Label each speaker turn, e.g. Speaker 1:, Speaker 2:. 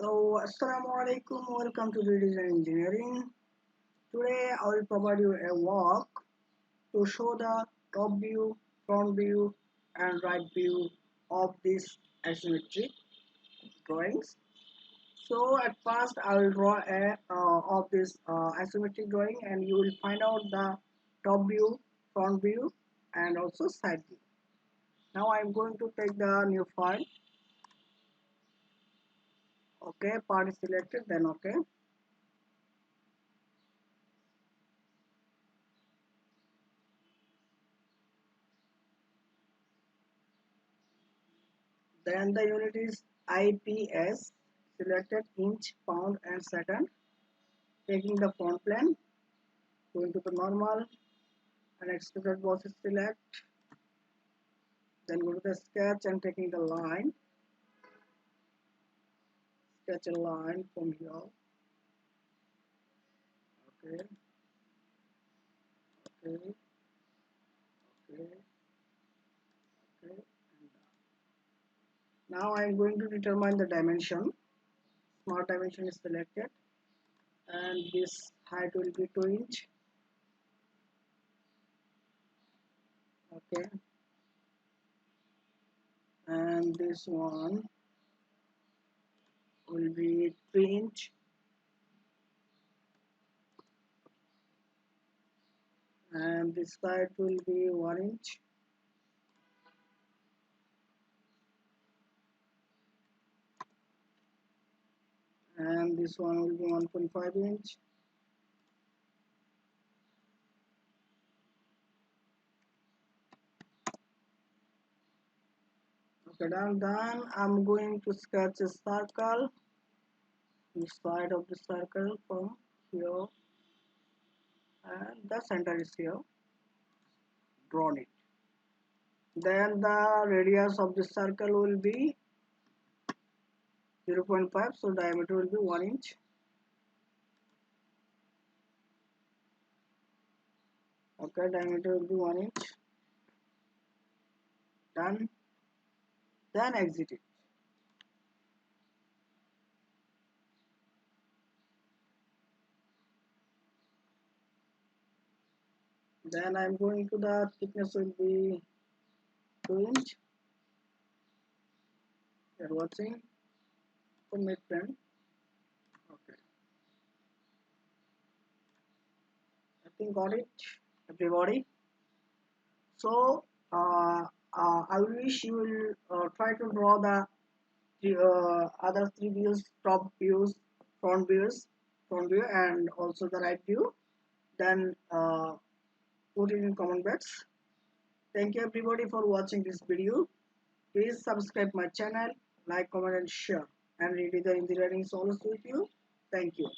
Speaker 1: Hello, Assalamu alaikum. Welcome to Redesign Engineering. Today I will provide you a walk to show the top view, front view, and right view of these isometric drawings. So at first I will draw a of this isometric drawing, and you will find out the top view, front view, and also side view. Now I am going to take the new file. Okay, part is selected. Then okay. Then the unit is IPS, selected inch, pound and second. Taking the front plane, going to the normal and extruded bosses select. Then go to the sketch and taking the line. Sketch a line from here. Okay, okay, okay, okay. Now I am going to determine the dimension. Smart dimension is selected, and this height will be 2 inch. Okay, and this one will be 3 inch, and this side will be 1 inch, and this one will be 1.5 inch. Okay, then I'm going to sketch a circle, the side of the circle from here, and the center is here, drawn it. Then the radius of the circle will be 0.5, so diameter will be 1 inch. Okay, diameter will be 1 inch. Done. Then exit it. Then I'm going to the thickness will be 2 inch. You're watching from mid frame. Okay, I think got it, everybody. So I wish you will try to draw the other three views: top views, front view, and also the right view. Then put it in comment box. Thank you everybody for watching this video. Please subscribe my channel, like, comment, and share. And read the engineering solutions with you. Thank you.